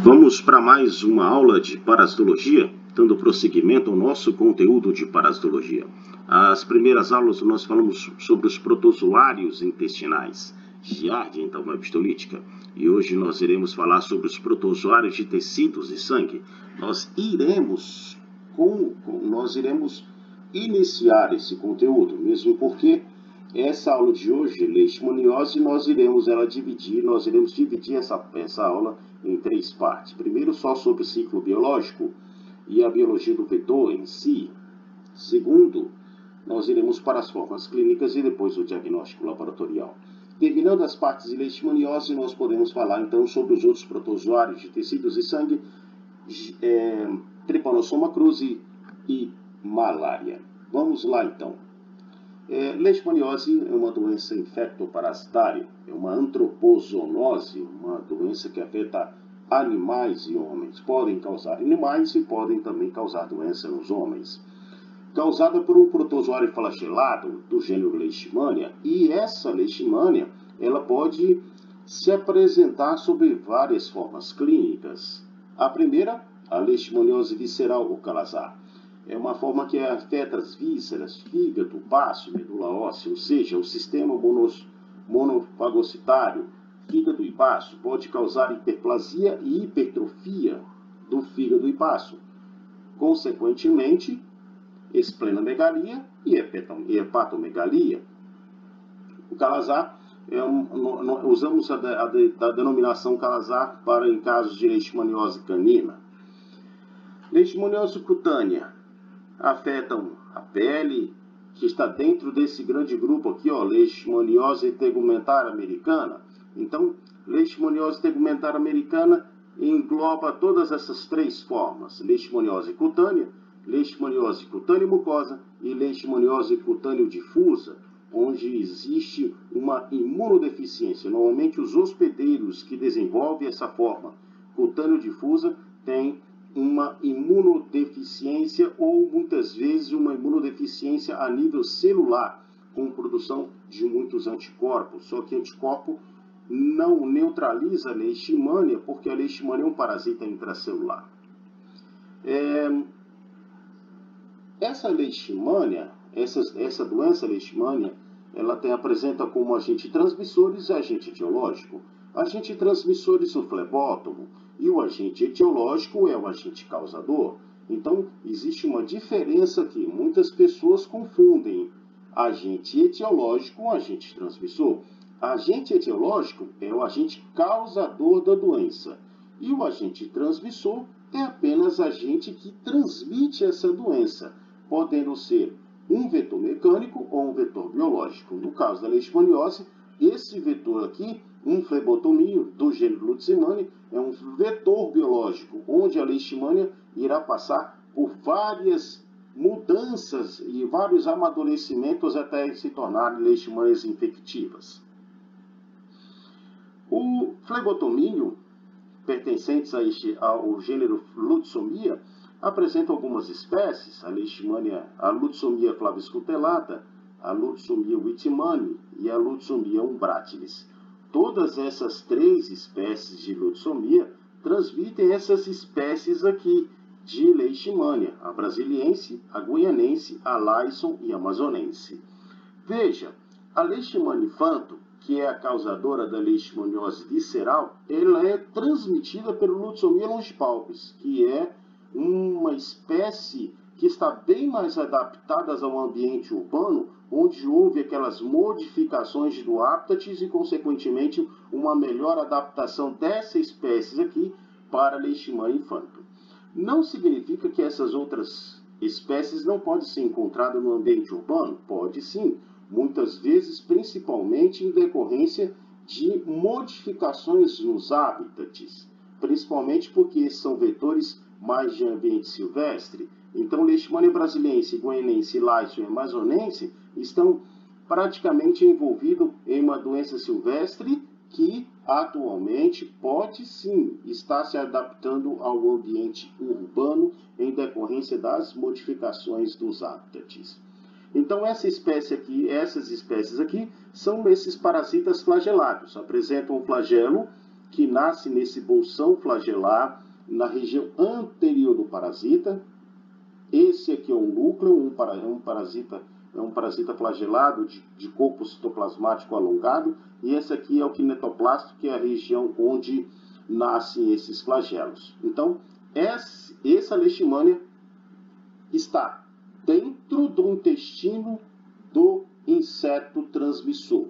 Vamos para mais uma aula de parasitologia, dando prosseguimento ao nosso conteúdo de parasitologia. As primeiras aulas nós falamos sobre os protozoários intestinais, giardia epistolítica, e hoje nós iremos falar sobre os protozoários de tecidos e sangue. Nós iremos iniciar esse conteúdo, mesmo porque essa aula de hoje, leishmaniose, nós iremos dividir essa aula em três partes. Primeiro, só sobre o ciclo biológico e a biologia do vetor em si. Segundo, nós iremos para as formas clínicas e depois o diagnóstico laboratorial. Terminando as partes de leishmaniose, nós podemos falar então sobre os outros protozoários de tecidos e sangue, Trypanosoma cruzi e malária. Vamos lá então. Leishmaniose é uma doença infectoparasitária, é uma antropozoonose, uma doença que afeta animais e homens. Podem causar animais e podem também causar doença nos homens. Causada por um protozoário flagelado do gênero Leishmania, e essa Leishmania ela pode se apresentar sob várias formas clínicas. A primeira, a leishmaniose visceral ou calazar. É uma forma que afeta as vísceras, fígado, baço, medula óssea, ou seja, o sistema monofagocitário, fígado e baço. Pode causar hiperplasia e hipertrofia do fígado e baço. Consequentemente, esplenomegalia e hepatomegalia. O calazar, usamos a denominação calazar em casos de leishmaniose canina. Leishmaniose cutânea. Afetam a pele, que está dentro desse grande grupo aqui, leishmaniose tegumentar americana. Então, leishmaniose tegumentar americana engloba todas essas três formas: leishmaniose cutânea mucosa e leishmaniose cutânea difusa, onde existe uma imunodeficiência. Normalmente, os hospedeiros que desenvolvem essa forma cutâneo difusa têm uma imunodeficiência ou muitas vezes uma imunodeficiência a nível celular, com produção de muitos anticorpos. Só que anticorpo não neutraliza a leishmania, porque a leishmania é um parasita intracelular. Essa leishmania, essa doença leishmania, ela apresenta como agente transmissores e agente etiológico. Agente transmissores o flebótomo e o agente etiológico é o agente causador. Então, existe uma diferença aqui. Muitas pessoas confundem agente etiológico com agente transmissor. Agente etiológico é o agente causador da doença. E o agente transmissor é apenas agente que transmite essa doença, podendo ser um vetor mecânico ou um vetor biológico. No caso da leishmaniose, esse vetor aqui, um flebotomio do gênero Lutsemania, é um vetor biológico, onde a leishmania irá passar por várias mudanças e vários amadurecimentos até se tornarem leishmanias infectivas. O flebotomio, pertencentes ao gênero Lutzomia, apresenta algumas espécies: a Lutzomia flaviscutellata, a Lutzomia whitmani e a Lutzomia umbratilis. Todas essas três espécies de Lutzomia transmitem essas espécies aqui de leishmania: a brasiliense, a guianense, a Layson e a amazonense. Veja, a leishmania infanto, que é a causadora da leishmaniose visceral, ela é transmitida pelo Lutzomia longipalpis, que é uma espécie que está bem mais adaptada ao ambiente urbano, onde houve aquelas modificações do hábitat e, consequentemente, uma melhor adaptação dessa espécie aqui para a leishmania infanto. Não significa que essas outras espécies não podem ser encontradas no ambiente urbano? Pode sim, muitas vezes, principalmente em decorrência de modificações nos hábitats, principalmente porque são vetores mais de ambiente silvestre. Então, leishmania brasiliense, guianense, Layson e amazonense estão praticamente envolvidos em uma doença silvestre que atualmente pode sim estar se adaptando ao ambiente urbano em decorrência das modificações dos hábitats. Então, essas espécies aqui são esses parasitas flagelados, apresentam um flagelo que nasce nesse bolsão flagelar, na região anterior do parasita. Esse aqui é um núcleo, um parasita flagelado de corpo citoplasmático alongado, e esse aqui é o kinetoplasto, que é a região onde nascem esses flagelos. Então, essa leishmania está dentro do intestino do inseto transmissor.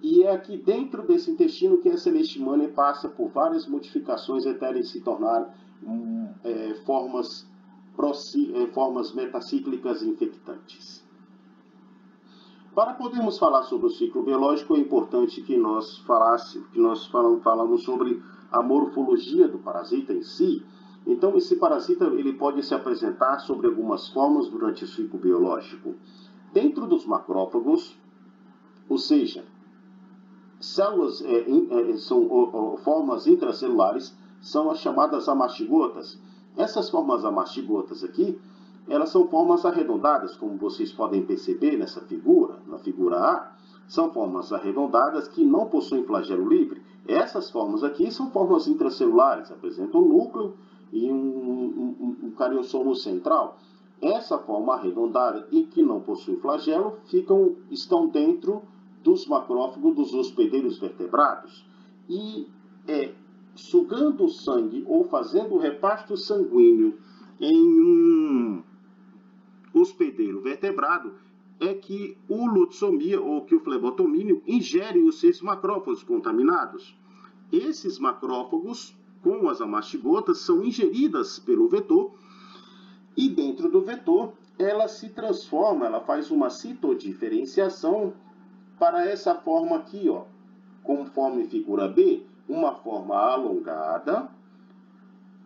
E é aqui dentro desse intestino que essa leishmania passa por várias modificações até se tornar formas metacíclicas infectantes. Para podermos falar sobre o ciclo biológico, é importante que nós falamos sobre a morfologia do parasita em si. Então, esse parasita ele pode se apresentar sobre algumas formas durante o ciclo biológico. Dentro dos macrófagos, ou seja, células são formas intracelulares, são as chamadas amastigotas. Essas formas amastigotas aqui, elas são formas arredondadas, como vocês podem perceber nessa figura, na figura A, são formas arredondadas que não possuem flagelo livre. Essas formas aqui são formas intracelulares, apresentam um núcleo e um cariossomo central. Essa forma arredondada e que não possui flagelo estão dentro dos macrófagos dos hospedeiros vertebrados. E sugando o sangue ou fazendo o reparto sanguíneo em um hospedeiro vertebrado, é que o lutsomia ou que o flebotomínio ingere os seus macrófagos contaminados. Esses macrófagos, com as amastigotas, são ingeridas pelo vetor e dentro do vetor ela se transforma, ela faz uma citodiferenciação para essa forma aqui, ó, conforme figura B, uma forma alongada,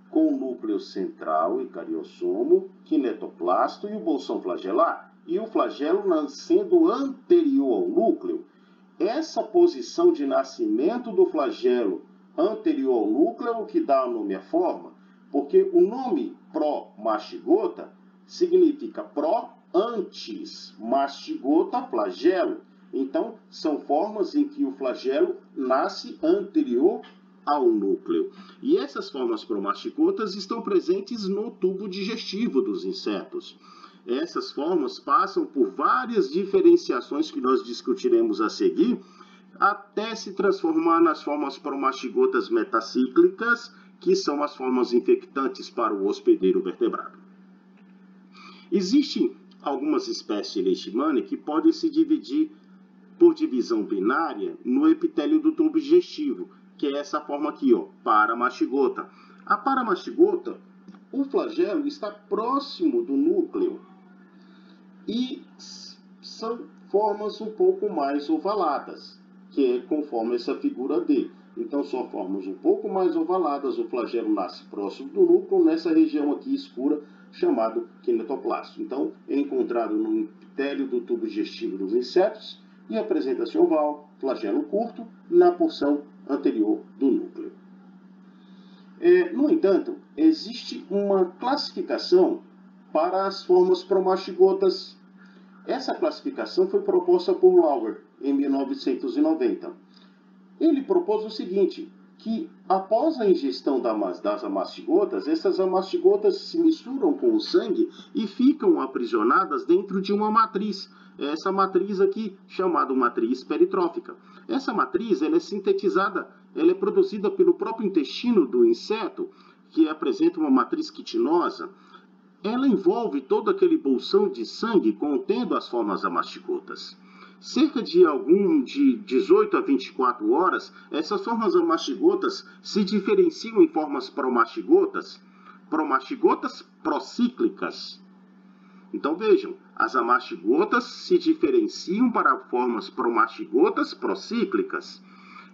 com núcleo central e cariossomo, kinetoplasto e o bolsão flagelar, e o flagelo nascendo anterior ao núcleo. Essa posição de nascimento do flagelo anterior ao núcleo é o que dá o nome à forma, porque o nome pró-mastigota significa pró, antes, mastigota, flagelo. Então, são formas em que o flagelo nasce anterior ao núcleo. E essas formas promastigotas estão presentes no tubo digestivo dos insetos. Essas formas passam por várias diferenciações que nós discutiremos a seguir, até se transformar nas formas promastigotas metacíclicas, que são as formas infectantes para o hospedeiro vertebrado. Existem algumas espécies de leishmania que podem se dividir por divisão binária no epitélio do tubo digestivo, que é essa forma aqui, ó, paramastigota. A paramastigota, o flagelo está próximo do núcleo e são formas um pouco mais ovaladas, que é conforme essa figura D. Então, são formas um pouco mais ovaladas, o flagelo nasce próximo do núcleo, nessa região aqui escura, chamado kinetoplasto. Então, é encontrado no epitélio do tubo digestivo dos insetos e apresenta-se oval, flagelo curto, na porção anterior do núcleo. No entanto, existe uma classificação para as formas promastigotas. Essa classificação foi proposta por Lauer em 1990. Ele propôs o seguinte, que após a ingestão das amastigotas, essas amastigotas se misturam com o sangue e ficam aprisionadas dentro de uma matriz. Essa matriz aqui, chamada matriz peritrófica. Essa matriz ela é sintetizada, ela é produzida pelo próprio intestino do inseto, que apresenta uma matriz quitinosa. Ela envolve todo aquele bolsão de sangue contendo as formas amastigotas. Cerca de 18 a 24 horas, essas formas amastigotas se diferenciam em formas promastigotas procíclicas. Então vejam, as amastigotas se diferenciam para formas promastigotas procíclicas.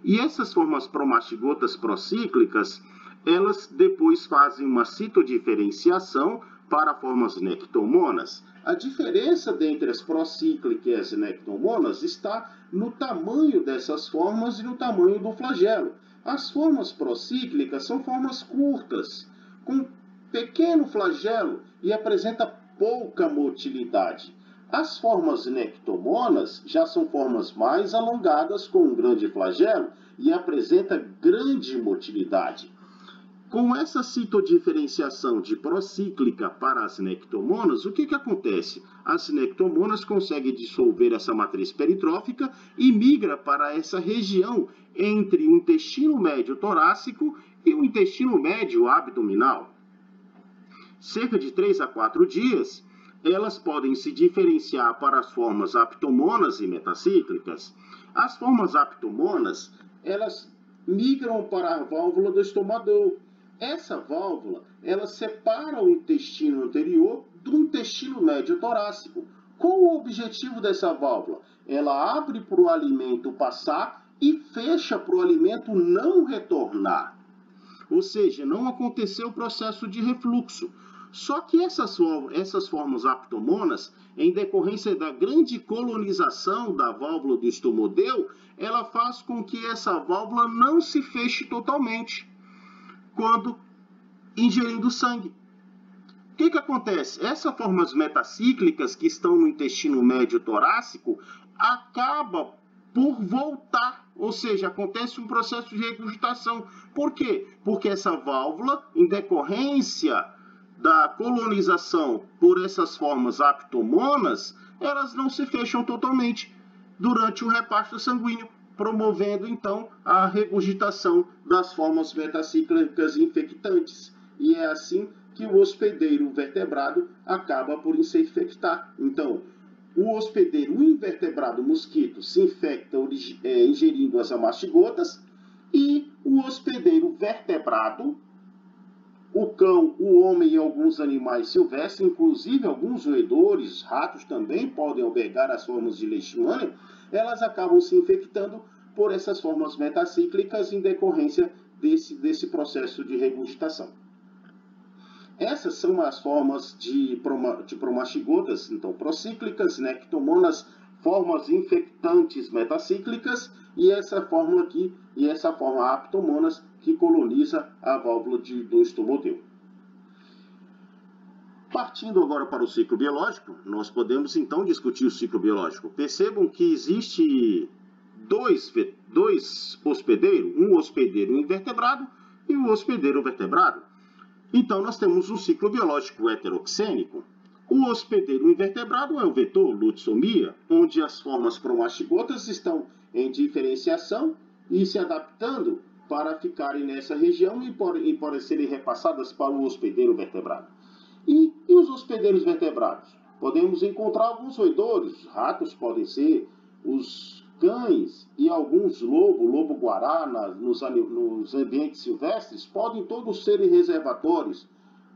E essas formas promastigotas procíclicas, elas depois fazem uma citodiferenciação para formas nectomonas. A diferença entre as procíclicas e as nectomonas está no tamanho dessas formas e no tamanho do flagelo. As formas procíclicas são formas curtas, com pequeno flagelo e apresenta pouca motilidade. As formas nectomonas já são formas mais alongadas com um grande flagelo e apresenta grande motilidade. Com essa citodiferenciação de procíclica para as nectomonas, o que acontece? As nectomonas conseguem dissolver essa matriz peritrófica e migra para essa região entre o intestino médio torácico e o intestino médio abdominal. Cerca de 3 a 4 dias, elas podem se diferenciar para as formas aptomonas e metacíclicas. As formas aptomonas, elas migram para a válvula do estomador. Essa válvula, ela separa o intestino anterior do intestino médio torácico. Qual o objetivo dessa válvula? Ela abre para o alimento passar e fecha para o alimento não retornar. Ou seja, não aconteceu o processo de refluxo. Só que essas formas aptomonas, em decorrência da grande colonização da válvula do estomodeu, ela faz com que essa válvula não se feche totalmente quando ingerindo sangue. O que acontece? Essas formas metacíclicas que estão no intestino médio torácico acabam por voltar, ou seja, acontece um processo de regurgitação. Por quê? Porque essa válvula, em decorrência da colonização por essas formas aptomonas, elas não se fecham totalmente durante o reparto sanguíneo, promovendo então a regurgitação das formas metacíclicas infectantes. E é assim que o hospedeiro vertebrado acaba por se infectar. Então, o hospedeiro invertebrado mosquito se infecta ingerindo as amastigotas, e o hospedeiro vertebrado, o cão, o homem e alguns animais silvestres, inclusive alguns roedores, ratos também podem albergar as formas de leishmania, elas acabam se infectando por essas formas metacíclicas em decorrência desse processo de regurgitação. Essas são as formas de promastigotas, então procíclicas, nectomonas, formas infectantes metacíclicas, e essa forma aqui, e essa forma aptomonas, que coloniza a válvula do estomodeu. Partindo agora para o ciclo biológico, nós podemos então discutir o ciclo biológico. Percebam que existe dois hospedeiros, um hospedeiro invertebrado e um hospedeiro vertebrado. Então, nós temos um ciclo biológico heteroxênico. O hospedeiro invertebrado é o vetor lutsomia, onde as formas promastigotas estão em diferenciação e se adaptando para ficarem nessa região e podem serem repassadas para o hospedeiro vertebrado. E os hospedeiros vertebrados? Podemos encontrar alguns roedores, ratos podem ser, os cães e alguns lobo-guará nos ambientes silvestres, podem todos serem reservatórios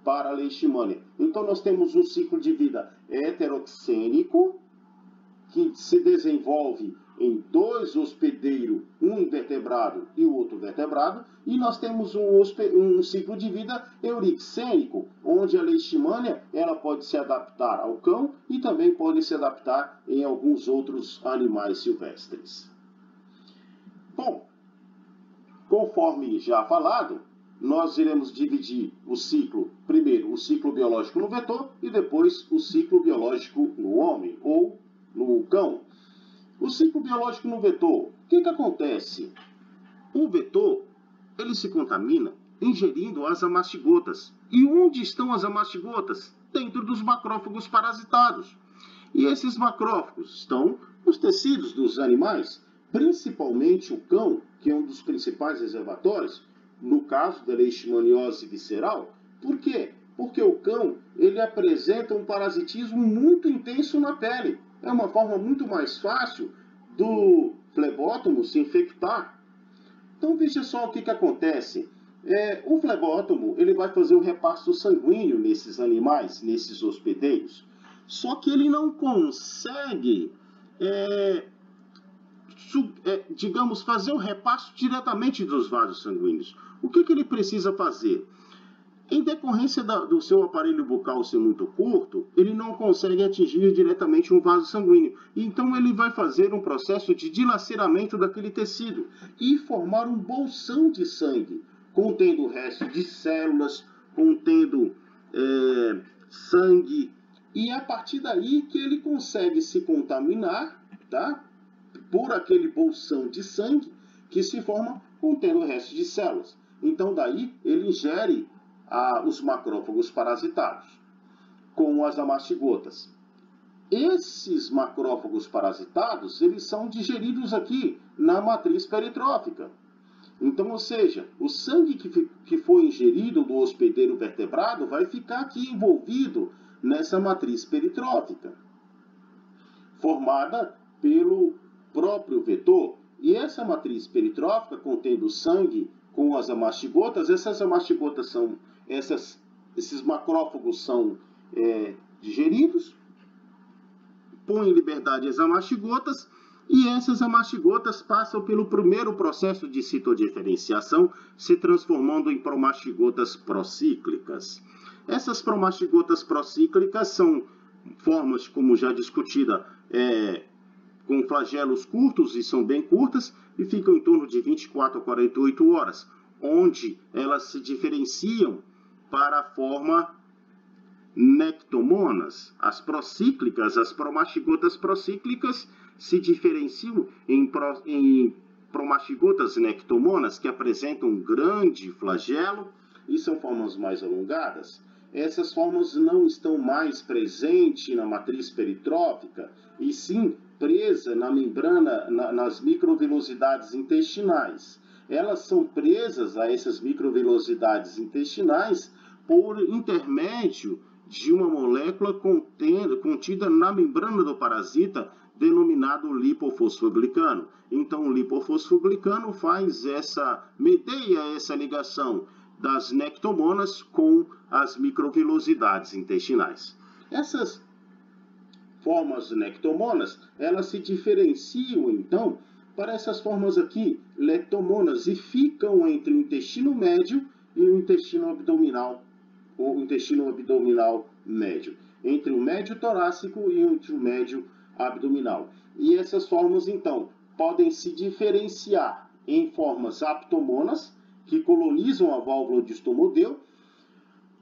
para a leishmania. Então, nós temos um ciclo de vida heteroxênico, que se desenvolve em dois hospedeiros, um invertebrado e o outro vertebrado, e nós temos um ciclo de vida eurixênico, onde a leishmania ela pode se adaptar ao cão e também pode se adaptar em alguns outros animais silvestres. Bom, conforme já falado, nós iremos dividir o ciclo, primeiro o ciclo biológico no vetor e depois o ciclo biológico no homem ou no cão. O ciclo biológico no vetor, o que acontece? O vetor, ele se contamina ingerindo as amastigotas. E onde estão as amastigotas? Dentro dos macrófagos parasitados. E esses macrófagos estão nos tecidos dos animais, principalmente o cão, que é um dos principais reservatórios, no caso da leishmaniose visceral. Por quê? Porque o cão ele apresenta um parasitismo muito intenso na pele. É uma forma muito mais fácil do flebótomo se infectar. Então veja só o que acontece. O flebótomo ele vai fazer o repasto sanguíneo nesses animais, nesses hospedeiros. Só que ele não consegue, digamos, fazer o repasto diretamente dos vasos sanguíneos. O que ele precisa fazer? Em decorrência do seu aparelho bucal ser muito curto, ele não consegue atingir diretamente um vaso sanguíneo. Então, ele vai fazer um processo de dilaceramento daquele tecido e formar um bolsão de sangue, contendo o resto de células, contendo sangue. E é a partir daí que ele consegue se contaminar, tá? Por aquele bolsão de sangue, que se forma contendo o resto de células. Então, daí, ele ingere os macrófagos parasitados com as amastigotas. Esses macrófagos parasitados, eles são digeridos aqui na matriz peritrófica. Então, ou seja, o sangue que foi ingerido do hospedeiro vertebrado vai ficar aqui envolvido nessa matriz peritrófica, formada pelo próprio vetor. E essa matriz peritrófica, contendo sangue com as amastigotas, essas amastigotas são, esses macrófagos são digeridos, põem em liberdade as amastigotas, e essas amastigotas passam pelo primeiro processo de citodiferenciação, se transformando em promastigotas procíclicas. Essas promastigotas procíclicas são formas, como já discutida, com flagelos curtos, e são bem curtas, e ficam em torno de 24 a 48 horas, onde elas se diferenciam para a forma nectomonas. As procíclicas, as promastigotas procíclicas, se diferenciam em promastigotas nectomonas, que apresentam um grande flagelo e são formas mais alongadas. Essas formas não estão mais presentes na matriz peritrófica, e sim presa na membrana, nas microvilosidades intestinais. Elas são presas a essas microvilosidades intestinais por intermédio de uma molécula contida na membrana do parasita, denominado lipofosfoglicano. Então, o lipofosfoglicano medeia essa ligação das nectomonas com as microvilosidades intestinais. Essas formas nectomonas, elas se diferenciam, então, para essas formas aqui, lectomonas, e ficam entre o intestino médio e o intestino abdominal, ou intestino abdominal médio, entre o médio torácico e entre o médio abdominal. E essas formas, então, podem se diferenciar em formas aptomonas, que colonizam a válvula de Stomodeu,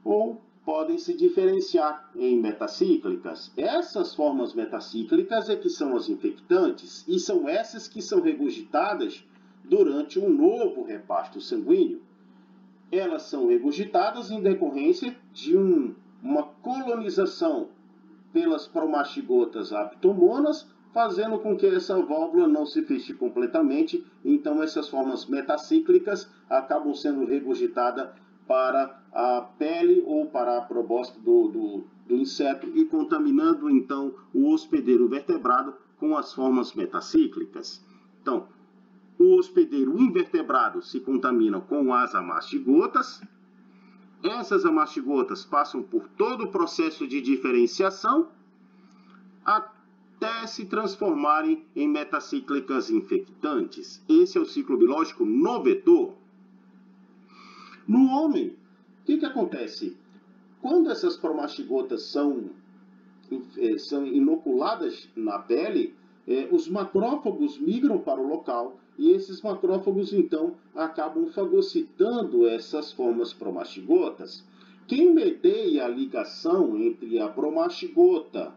ou podem se diferenciar em metacíclicas. Essas formas metacíclicas é que são as infectantes, e são essas que são regurgitadas durante um novo reparto sanguíneo. Elas são regurgitadas em decorrência de uma colonização pelas promastigotas aptomonas, fazendo com que essa válvula não se feche completamente. Então, essas formas metacíclicas acabam sendo regurgitadas para a pele ou para a probóscide do inseto, e contaminando, então, o hospedeiro vertebrado com as formas metacíclicas. Então, o hospedeiro invertebrado se contamina com as amastigotas. Essas amastigotas passam por todo o processo de diferenciação até se transformarem em metacíclicas infectantes. Esse é o ciclo biológico no vetor. No homem, o que acontece? Quando essas promastigotas são inoculadas na pele, os macrófagos migram para o local, e esses macrófagos, então, acabam fagocitando essas formas promastigotas. Quem medeia a ligação entre a promastigota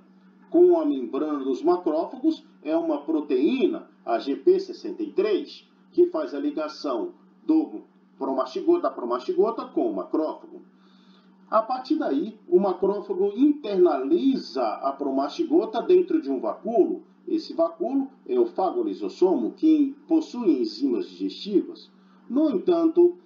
com a membrana dos macrófagos é uma proteína, a GP63, que faz a ligação da promastigota com o macrófago. A partir daí, o macrófago internaliza a promastigota dentro de um vacúolo. Esse vacúolo é o fagolisossomo, que possui enzimas digestivas. No entanto,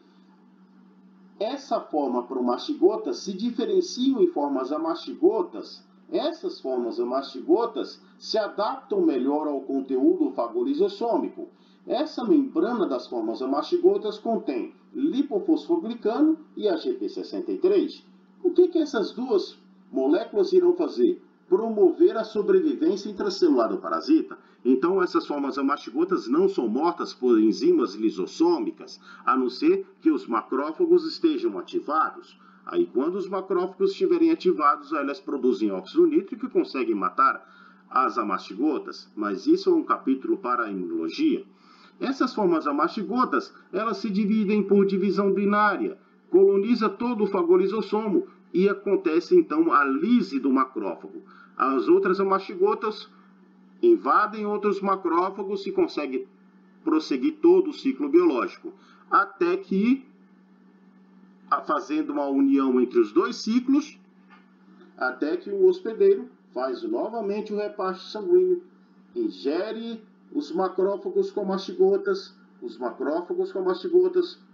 essa forma promastigota se diferencia em formas amastigotas. Essas formas amastigotas se adaptam melhor ao conteúdo fagolisossômico. Essa membrana das formas amastigotas contém lipofosfoglicano e a GP63. O que essas duas moléculas irão fazer? Promover a sobrevivência intracelular do parasita. Então, essas formas amastigotas não são mortas por enzimas lisossômicas, a não ser que os macrófagos estejam ativados. Aí, quando os macrófagos estiverem ativados, elas produzem óxido nítrico e conseguem matar as amastigotas. Mas isso é um capítulo para a imunologia. Essas formas amastigotas, elas se dividem por divisão binária, coloniza todo o fagolisossomo e acontece, então, a lise do macrófago. As outras amastigotas invadem outros macrófagos e conseguem prosseguir todo o ciclo biológico, até que, fazendo uma união entre os dois ciclos, até que o hospedeiro faz novamente o repasto sanguíneo, ingere os macrófagos com mastigotas,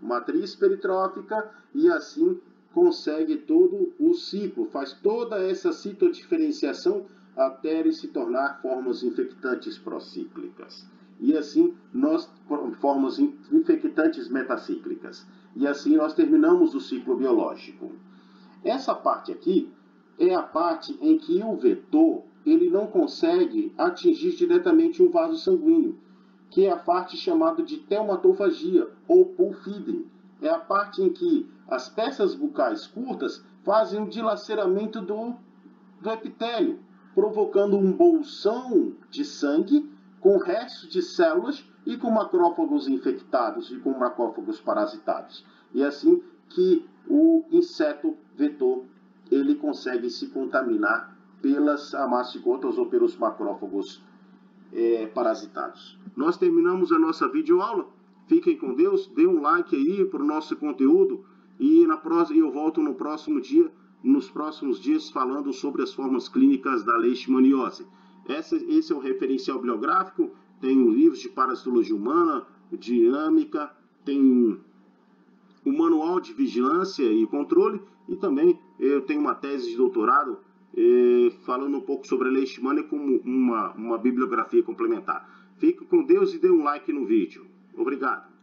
matriz peritrófica, e assim consegue todo o ciclo, faz toda essa citodiferenciação até ele se tornar formas infectantes procíclicas. E assim, formas infectantes metacíclicas. E assim nós terminamos o ciclo biológico. Essa parte aqui é a parte em que o vetor ele não consegue atingir diretamente um vaso sanguíneo, que é a parte chamada de telmatofagia ou pull feeding. É a parte em que as peças bucais curtas fazem o dilaceramento do epitélio, provocando um bolsão de sangue com restos de células e com macrófagos infectados e com macrófagos parasitados. E é assim que o inseto vetor ele consegue se contaminar pelas mastigotas ou pelos macrófagos parasitados. Nós terminamos a nossa videoaula. Fiquem com Deus, dê um like aí para o nosso conteúdo e eu volto no próximo dia, nos próximos dias, falando sobre as formas clínicas da leishmaniose. Esse é o referencial bibliográfico, tem livros de parasitologia humana, dinâmica, tem o manual de vigilância e controle, e também eu tenho uma tese de doutorado falando um pouco sobre a leishmania como uma bibliografia complementar. Fique com Deus e dê um like no vídeo. Obrigado.